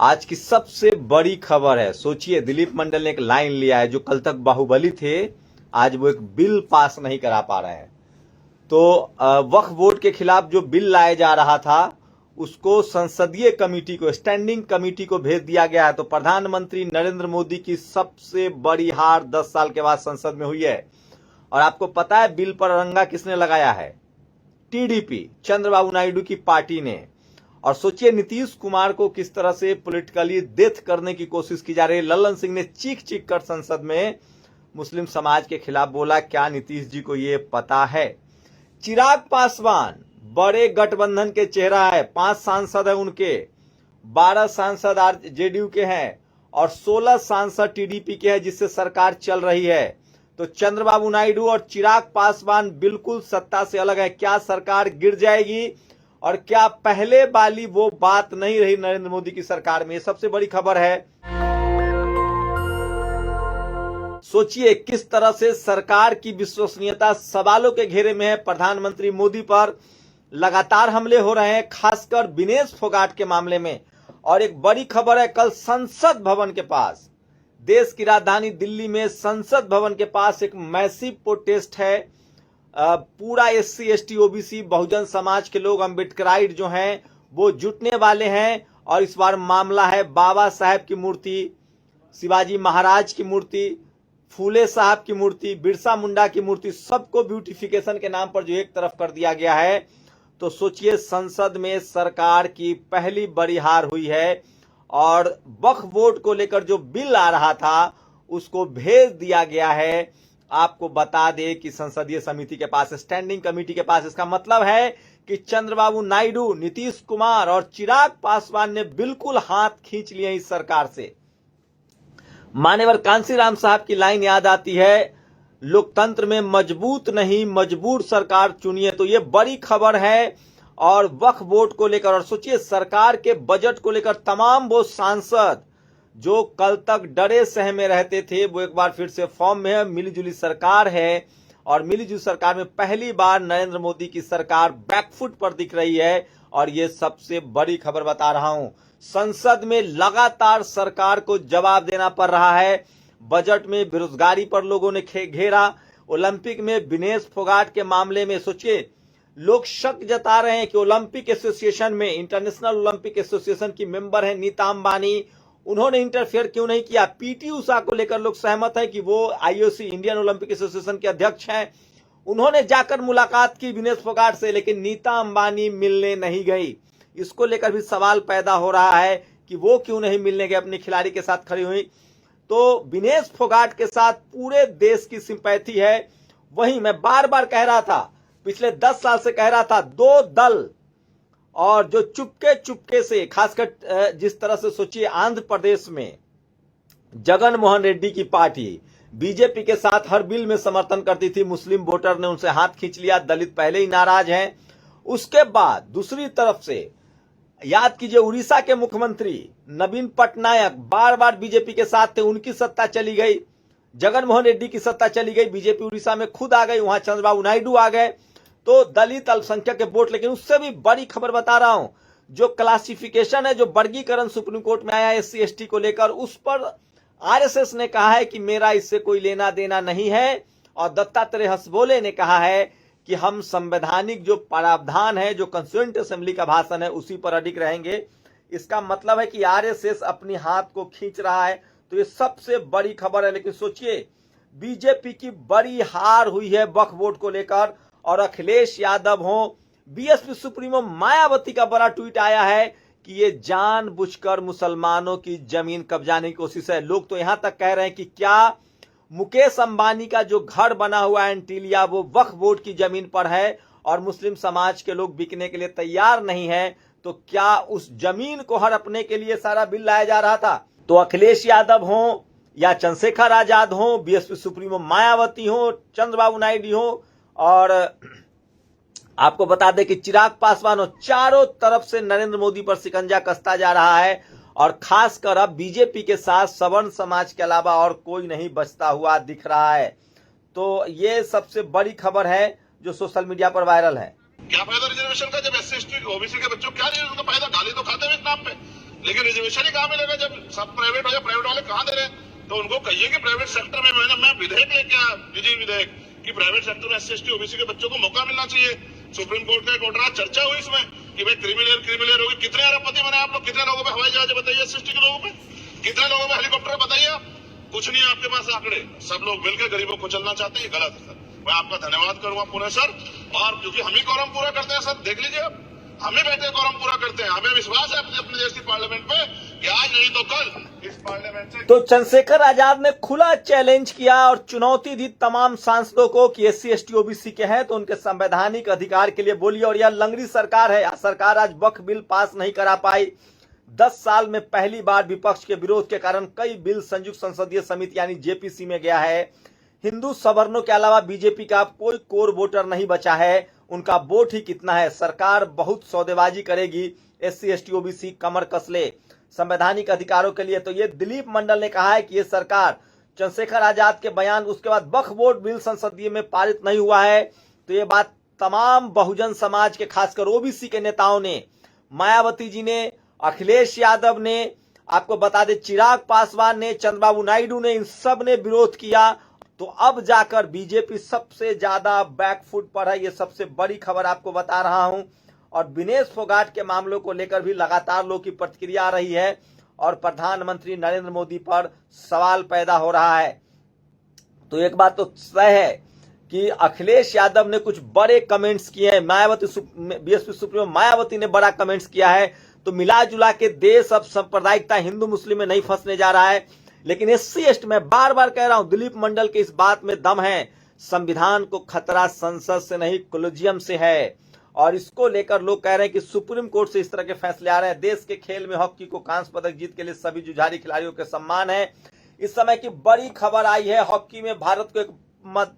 आज की सबसे बड़ी खबर है। सोचिए, दिलीप मंडल ने एक लाइन लिया है, जो कल तक बाहुबली थे, आज वो एक बिल पास नहीं करा पा रहे हैं। तो वक्फ बोर्ड के खिलाफ जो बिल लाया जा रहा था, उसको संसदीय कमेटी को, स्टैंडिंग कमेटी को भेज दिया गया है। तो प्रधानमंत्री नरेंद्र मोदी की सबसे बड़ी हार 10 साल के बाद संसद में हुई है। और आपको पता है बिल पर रंगा किसने लगाया है? टीडीपी, चंद्रबाबू नायडू की पार्टी ने। और सोचिए, नीतीश कुमार को किस तरह से पॉलिटिकली डेथ करने की कोशिश की जा रही है। लल्लन सिंह ने चीख चीख कर संसद में मुस्लिम समाज के खिलाफ बोला। क्या नीतीश जी को ये पता है? चिराग पासवान बड़े गठबंधन के चेहरा है, 5 सांसद है उनके, 12 सांसद जेडीयू के हैं और 16 सांसद टीडीपी के हैं, जिससे सरकार चल रही है। तो चंद्रबाबू नायडू और चिराग पासवान बिल्कुल सत्ता से अलग है। क्या सरकार गिर जाएगी? और क्या पहले वाली वो बात नहीं रही नरेंद्र मोदी की सरकार में? ये सबसे बड़ी खबर है। सोचिए किस तरह से सरकार की विश्वसनीयता सवालों के घेरे में है। प्रधानमंत्री मोदी पर लगातार हमले हो रहे हैं, खासकर विनेश फोगाट के मामले में। और एक बड़ी खबर है, कल संसद भवन के पास, देश की राजधानी दिल्ली में संसद भवन के पास एक मैसिव प्रोटेस्ट है। पूरा SC ST OBC Bahujan Samaj के लोग, अम्बेडकराइट जो हैं, वो जुटने वाले हैं। और इस बार मामला है बाबा साहेब की मूर्ति, शिवाजी महाराज की मूर्ति, फूले साहब की मूर्ति, बिरसा मुंडा की मूर्ति, सबको ब्यूटिफिकेशन के नाम पर जो एक तरफ कर दिया गया है। तो सोचिए, संसद में सरकार की पहली बड़ी हार हुई है। और वक्फ बोर्ड को लेकर जो बिल आ रहा था, उसको भेज दिया गया है। आपको बता दें कि संसदीय समिति के पास, स्टैंडिंग कमेटी के पास। इसका मतलब है कि चंद्रबाबू नायडू, नीतीश कुमार और चिराग पासवान ने बिल्कुल हाथ खींच लिए इस सरकार से। मान्यवर कांशीराम साहब की लाइन याद आती है, लोकतंत्र में मजबूत नहीं मजबूर सरकार चुनिए। तो ये बड़ी खबर है। और वक्फ बोर्ड को लेकर, और सोचिए सरकार के बजट को लेकर तमाम वो सांसद जो कल तक डरे सहमे रहते थे, वो एक बार फिर से फॉर्म में है। मिलीजुली सरकार है और मिलीजुली सरकार में पहली बार नरेंद्र मोदी की सरकार बैकफुट पर दिख रही है। और ये सबसे बड़ी खबर बता रहा हूं, संसद में लगातार सरकार को जवाब देना पड़ रहा है। बजट में बेरोजगारी पर लोगों ने घेरा, ओलंपिक में विनेश फोगाट के मामले में सोचिए, लोग शक जता रहे हैं कि ओलंपिक एसोसिएशन में, इंटरनेशनल ओलंपिक एसोसिएशन की मेंबर है नीता अंबानी, उन्होंने इंटरफेयर क्यों नहीं किया। पीटी उषा को लेकर लोग सहमत हैं कि वो आईओसी, इंडियन ओलंपिक एसोसिएशन के अध्यक्ष हैं, उन्होंने जाकर मुलाकात की विनेश फोगाट से, लेकिन नीता अंबानी मिलने नहीं गई। इसको लेकर भी सवाल पैदा हो रहा है कि वो क्यों नहीं मिलने गए, अपने खिलाड़ी के साथ खड़ी हुई। तो विनेश फोगाट के साथ पूरे देश की सिंपैथी है। वहीं मैं बार बार कह रहा था, पिछले 10 साल से कह रहा था, 2 दल और जो चुपके चुपके से, खासकर जिस तरह से सोचिए आंध्र प्रदेश में जगन मोहन रेड्डी की पार्टी बीजेपी के साथ हर बिल में समर्थन करती थी, मुस्लिम वोटर ने उनसे हाथ खींच लिया, दलित पहले ही नाराज हैं। उसके बाद दूसरी तरफ से याद कीजिए, उड़ीसा के मुख्यमंत्री नवीन पटनायक बार बार बीजेपी के साथ थे, उनकी सत्ता चली गई, जगन मोहन रेड्डी की सत्ता चली गई, बीजेपी उड़ीसा में खुद आ गई, वहां चंद्रबाबू नायडू आ गए। तो दलित अल्पसंख्यक के वोट, लेकिन उससे भी बड़ी खबर बता रहा हूं, जो क्लासिफिकेशन है, जो वर्गीकरण सुप्रीम कोर्ट में आया एससी एसटी को लेकर, उस पर आरएसएस ने कहा है कि मेरा इससे कोई लेना देना नहीं है। और दत्तात्रेय हसबोले ने कहा है कि हम संवैधानिक जो प्रावधान है, जो कंस्टिट्यूएंट असेंबली का भाषण है, उसी पर अडिग रहेंगे। इसका मतलब है कि आरएसएस अपनी हाथ को खींच रहा है। तो ये सबसे बड़ी खबर है। लेकिन सोचिए, बीजेपी की बड़ी हार हुई है वक्फ बोर्ड को लेकर। और अखिलेश यादव हो, बीएसपी सुप्रीमो मायावती का बड़ा ट्वीट आया है कि ये जानबूझकर मुसलमानों की जमीन कब्जाने की कोशिश है। लोग तो यहां तक कह रहे हैं कि क्या मुकेश अंबानी का जो घर बना हुआ है एंटीलिया, वो वक्फ बोर्ड की जमीन पर है और मुस्लिम समाज के लोग बिकने के लिए तैयार नहीं है। तो क्या उस जमीन को हड़पने के लिए सारा बिल लाया जा रहा था? तो अखिलेश यादव हो या चंद्रशेखर आजाद हो, बीएसपी सुप्रीमो मायावती हो, चंद्रबाबू नायडू हो, और आपको बता दें कि चिराग पासवान हो, चारों तरफ से नरेंद्र मोदी पर शिकंजा कसता जा रहा है। और खासकर अब बीजेपी के साथ सवर्ण समाज के अलावा और कोई नहीं बचता हुआ दिख रहा है। तो ये सबसे बड़ी खबर है जो सोशल मीडिया पर वायरल है। क्या फायदा रिजर्वेशन का, जब एससी एसटी ओबीसी के बच्चों क्या नहीं, उनका फायदा गाली तो खाते हैं इस नाम पे। लेकिन रिजर्वेशन ही कहाँ मिलेगा जब सब प्राइवेट हो जाए? प्राइवेट वाले कहाँ दे रहे हैं? तो उनको कहिए कि प्राइवेट सेक्टर में मैं विधेयक लेके आया, निजी विधेयक, कि प्राइवेट सेक्टर में SC ST OBC के बच्चों को मौका मिलना चाहिए। सुप्रीम कोर्ट का एक ऑर्डर, चर्चा हुई इसमें कि भाई क्रिमिनल होगी। कितने अरबपति बने आप लोग? कितने लोगों पे हवाई जहाज बताइए? SC ST के लोगों पे कितने लोगों पे हेलीकॉप्टर बताइए आप? कुछ नहीं है आपके पास आंकड़े। सब लोग मिलकर गरीबों को चलना चाहते हैं, गलत है सर। मैं आपका धन्यवाद करूंगा पुनः सर, और क्योंकि हम ही कॉरम पूरा करते हैं सर, देख लीजिए आप, हम ही बैठे कॉरम पूरा करते हैं। हमें विश्वास है अपने देश की पार्लियामेंट पे कि आज नहीं तो कल इस पार्लियामेंट से। तो चंद्रशेखर आजाद ने खुला चैलेंज किया और चुनौती दी तमाम सांसदों को कि SC ST OBC के हैं तो उनके संवैधानिक अधिकार के लिए बोलिए। और यह लंगड़ी सरकार है, सरकार आज वक्फ बिल पास नहीं करा पाई। 10 साल में पहली बार विपक्ष के विरोध के कारण कई बिल संयुक्त संसदीय समिति यानी JPC में गया है। हिंदू सवर्णों के अलावा बीजेपी का कोई कोर वोटर नहीं बचा है, उनका वोट ही कितना है। सरकार बहुत सौदेबाजी करेगी, SC ST OBC कमर कस ले संवैधानिक अधिकारों के लिए। तो ये दिलीप मंडल ने कहा है कि ये सरकार, चंद्रशेखर आजाद के बयान, उसके बाद वक्फ बोर्ड बिल संसदीय में पारित नहीं हुआ है। तो ये बात तमाम बहुजन समाज के खासकर OBC के नेताओं ने, मायावती जी ने, अखिलेश यादव ने, आपको बता दें चिराग पासवान ने, चंद्रबाबू नायडू ने, इन सब ने विरोध किया। तो अब जाकर बीजेपी सबसे ज्यादा बैकफुट पर है, ये सबसे बड़ी खबर आपको बता रहा हूं। और विनेश फोगाट के मामलों को लेकर भी लगातार लोगों की प्रतिक्रिया आ रही है और प्रधानमंत्री नरेंद्र मोदी पर सवाल पैदा हो रहा है। तो एक बात तो तय है कि अखिलेश यादव ने कुछ बड़े कमेंट्स किए हैं, मायावती BSP सुप्रीमो मायावती ने बड़ा कमेंट्स किया है। तो मिला जुला के देश अब सांप्रदायिकता हिंदू मुस्लिम में नहीं फंसने जा रहा है। लेकिन SC ST में बार बार कह रहा हूं, दिलीप मंडल के इस बात में दम है। संविधान को खतरा संसद से नहीं कोलिजियम से है, और इसको लेकर लोग कह रहे हैं कि सुप्रीम कोर्ट से इस तरह के फैसले आ रहे हैं। देश के खेल में हॉकी को कांस्य पदक जीत के लिए सभी जुझारी खिलाड़ियों के सम्मान है। इस समय की बड़ी खबर आई है, हॉकी में भारत को एक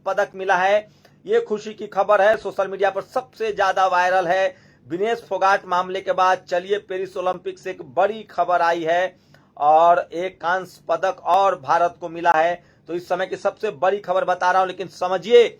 पदक मिला है, ये खुशी की खबर है। सोशल मीडिया पर सबसे ज्यादा वायरल है विनेश फोगाट मामले के बाद। चलिए, पेरिस ओलंपिक से एक बड़ी खबर आई है और एक कांस्य पदक और भारत को मिला है। तो इस समय की सबसे बड़ी खबर बता रहा हूं। लेकिन समझिए,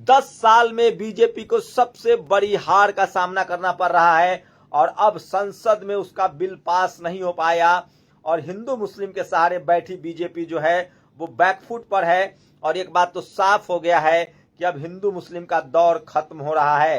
10 साल में बीजेपी को सबसे बड़ी हार का सामना करना पड़ रहा है और अब संसद में उसका बिल पास नहीं हो पाया। और हिंदू मुस्लिम के सहारे बैठी बीजेपी जो है वो बैकफुट पर है। और एक बात तो साफ हो गया है कि अब हिंदू मुस्लिम का दौर खत्म हो रहा है।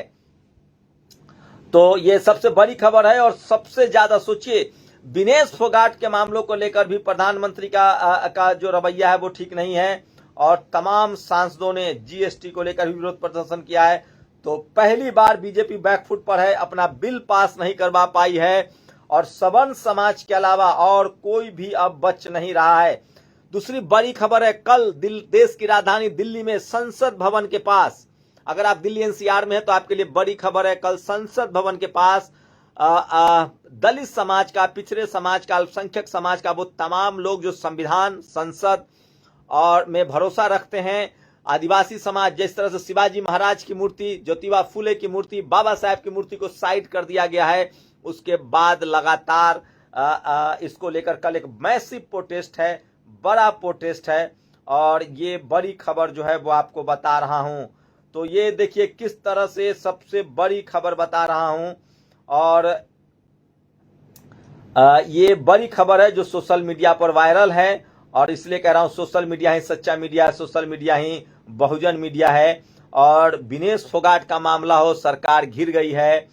तो ये सबसे बड़ी खबर है। और सबसे ज्यादा सोचिए, विनेश फोगाट के मामलों को लेकर भी प्रधानमंत्री का जो रवैया है वो ठीक नहीं है और तमाम सांसदों ने GST को लेकर भी विरोध प्रदर्शन किया है। तो पहली बार बीजेपी बैकफुट पर है, अपना बिल पास नहीं करवा पाई है और सवर्ण समाज के अलावा और कोई भी अब बच नहीं रहा है। दूसरी बड़ी खबर है, कल देश की राजधानी दिल्ली में संसद भवन के पास, अगर आप दिल्ली NCR में है तो आपके लिए बड़ी खबर है, कल संसद भवन के पास दलित समाज का, पिछड़े समाज का, अल्पसंख्यक समाज का वो तमाम लोग जो संविधान, संसद और में भरोसा रखते हैं, आदिवासी समाज, जिस तरह से शिवाजी महाराज की मूर्ति, ज्योतिबा फुले की मूर्ति, बाबा साहेब की मूर्ति को साइड कर दिया गया है, उसके बाद लगातार इसको लेकर कल एक मैसिव प्रोटेस्ट है, बड़ा प्रोटेस्ट है। और ये बड़ी खबर जो है वो आपको बता रहा हूं। तो ये देखिए किस तरह से सबसे बड़ी खबर बता रहा हूं। और ये बड़ी खबर है जो सोशल मीडिया पर वायरल है और इसलिए कह रहा हूं, सोशल मीडिया ही सच्चा मीडिया है, सोशल मीडिया ही बहुजन मीडिया है। और विनेश फोगाट का मामला हो, सरकार घिर गई है।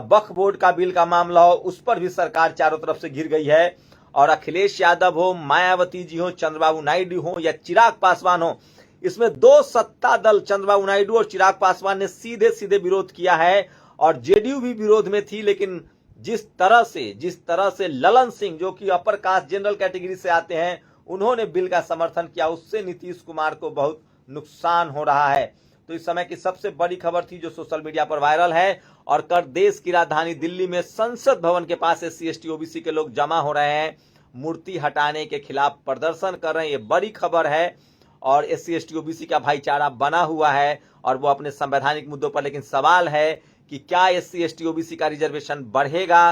वक्फ बोर्ड का बिल का मामला हो, उस पर भी सरकार चारों तरफ से घिर गई है। और अखिलेश यादव हो, मायावती जी हो, चंद्रबाबू नायडू हो या चिराग पासवान हो, इसमें 2 सत्ता दल चंद्रबाबू नायडू और चिराग पासवान ने सीधे सीधे विरोध किया है और JDU भी विरोध में थी। लेकिन जिस तरह से ललन सिंह, जो कि अपर कास्ट जनरल कैटेगरी से आते हैं, उन्होंने बिल का समर्थन किया, उससे नीतीश कुमार को बहुत नुकसान हो रहा है। तो इस समय की सबसे बड़ी खबर थी जो सोशल मीडिया पर वायरल है। और कल देश की राजधानी दिल्ली में संसद भवन के पास SC ST OBC के लोग जमा हो रहे हैं, मूर्ति हटाने के खिलाफ प्रदर्शन कर रहे हैं, ये बड़ी खबर है। और SC ST OBC का भाईचारा बना हुआ है और वो अपने संवैधानिक मुद्दों पर। लेकिन सवाल है कि क्या SC ST OBC का रिजर्वेशन बढ़ेगा,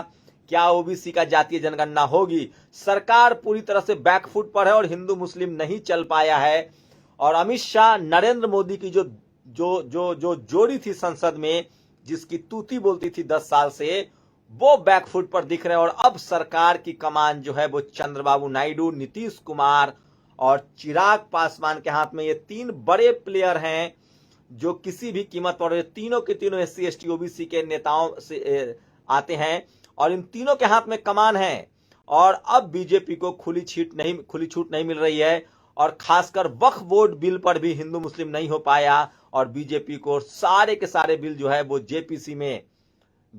क्या OBC का जातीय जनगणना होगी। सरकार पूरी तरह से बैकफुट पर है और हिंदू मुस्लिम नहीं चल पाया है। और अमित शाह, नरेंद्र मोदी की जो जोड़ी थी संसद में, जिसकी तूती बोलती थी 10 साल से, वो बैकफुट पर दिख रहे हैं। और अब सरकार की कमान जो है वो चंद्रबाबू नायडू, नीतीश कुमार और चिराग पासवान के हाथ में। ये तीन बड़े प्लेयर हैं जो किसी भी कीमत पर, तीनों के तीनों SC ST OBC के नेताओं से आते हैं और इन तीनों के हाथ में कमान है। और अब बीजेपी को खुली छूट नहीं मिल रही है और खासकर वक्फ बोर्ड बिल पर भी हिंदू मुस्लिम नहीं हो पाया और बीजेपी को सारे के सारे बिल जो है वो JPC में,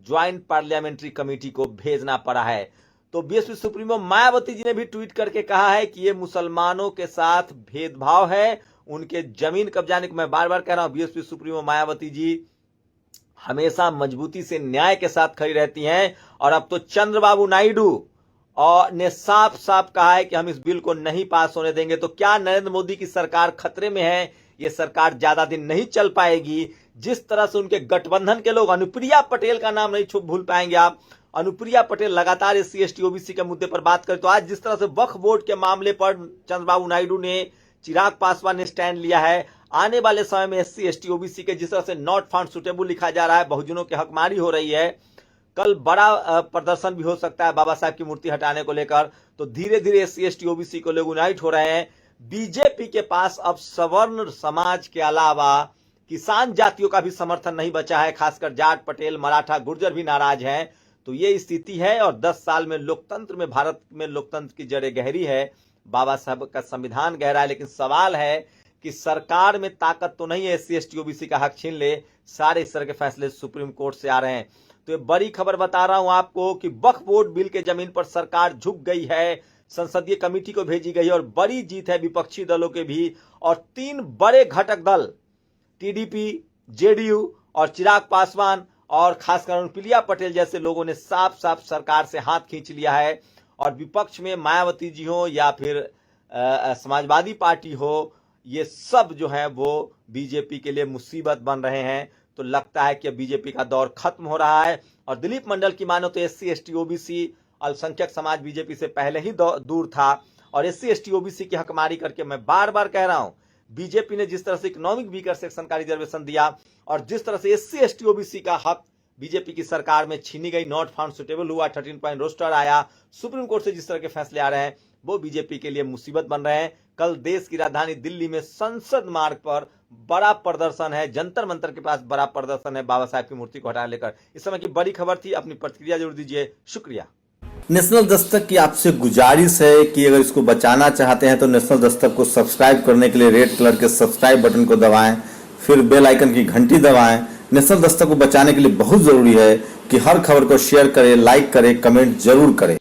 ज्वाइंट पार्लियामेंट्री कमेटी को भेजना पड़ा है। तो बीएसपी सुप्रीमो मायावती जी ने भी ट्वीट करके कहा है कि ये मुसलमानों के साथ भेदभाव है, उनके जमीन कब्जाने को। मैं बार बार कह रहा हूं, बीएसपी सुप्रीमो मायावती जी हमेशा मजबूती से न्याय के साथ खड़ी रहती हैं और अब तो चंद्रबाबू नायडू और ने साफ साफ कहा है कि हम इस बिल को नहीं पास होने देंगे। तो क्या नरेंद्र मोदी की सरकार खतरे में है? ये सरकार ज्यादा दिन नहीं चल पाएगी। जिस तरह से उनके गठबंधन के लोग, अनुप्रिया पटेल का नाम नहीं भूल पाएंगे आप, अनुप्रिया पटेल लगातार SC ST OBC के मुद्दे पर बात करें। तो आज जिस तरह से वक्फ बोर्ड के मामले पर चंद्रबाबू नायडू ने, चिराग पासवान ने स्टैंड लिया है, आने वाले समय में SC ST OBC के जिस तरह से नॉट फाउंड सुटेबल लिखा जा रहा है, बहुजनों की हकमारी हो रही है, कल बड़ा प्रदर्शन भी हो सकता है बाबा साहब की मूर्ति हटाने को लेकर। तो धीरे धीरे SC ST OBC को लोग यूनाइट हो रहे हैं। बीजेपी के पास अब सवर्ण समाज के अलावा किसान जातियों का भी समर्थन नहीं बचा है, खासकर जाट, पटेल, मराठा, गुर्जर भी नाराज हैं। तो ये स्थिति है और 10 साल में लोकतंत्र में, भारत में लोकतंत्र की जड़ें गहरी है, बाबा साहब का संविधान गहरा है। लेकिन सवाल है कि सरकार में ताकत तो नहीं है SC ST OBC का हक छीन ले। सारे इस तरह के फैसले सुप्रीम कोर्ट से आ रहे हैं। तो ये बड़ी खबर बता रहा हूं आपको कि वक्फ बोर्ड बिल के जमीन पर सरकार झुक गई है, संसदीय कमेटी को भेजी गई है और बड़ी जीत है विपक्षी दलों के भी। और 3 बड़े घटक दल TDP, JDU और चिराग पासवान और खासकर अनुप्रिया पटेल जैसे लोगों ने साफ साफ सरकार से हाथ खींच लिया है। और विपक्ष में मायावती जी हो या फिर समाजवादी पार्टी हो, ये सब जो है वो बीजेपी के लिए मुसीबत बन रहे हैं। तो लगता है कि बीजेपी का दौर खत्म हो रहा है। और दिलीप मंडल की मानो तो SC ST OBC अल्पसंख्यक समाज बीजेपी से पहले ही दूर था और SC ST OBC की हकमारी करके, मैं बार बार कह रहा हूं, बीजेपी ने जिस तरह से इकोनॉमिक वीकर सेक्शन का रिजर्वेशन दिया और जिस तरह से SC ST OBC का हक बीजेपी की सरकार में छीनी गई, नॉट फाउंड सुटेबल हुआ, 13 पॉइंट रोस्टर आया, सुप्रीम कोर्ट से जिस तरह के फैसले आ रहे हैं, वो बीजेपी के लिए मुसीबत बन रहे हैं। कल देश की राजधानी दिल्ली में संसद मार्ग पर बड़ा प्रदर्शन है, जंतर मंतर के पास बड़ा प्रदर्शन है बाबा साहब की मूर्ति को हटाने लेकर। इस समय की बड़ी खबर थी। अपनी प्रतिक्रिया जरूर दीजिए। शुक्रिया। नेशनल दस्तक की आपसे गुजारिश है कि अगर इसको बचाना चाहते हैं तो नेशनल दस्तक को सब्सक्राइब करने के लिए रेड कलर के सब्सक्राइब बटन को दबाएं, फिर बेल आइकन की घंटी दबाएं। नेशनल दस्तक को बचाने के लिए बहुत जरूरी है कि हर खबर को शेयर करें, लाइक करें, कमेंट जरूर करें।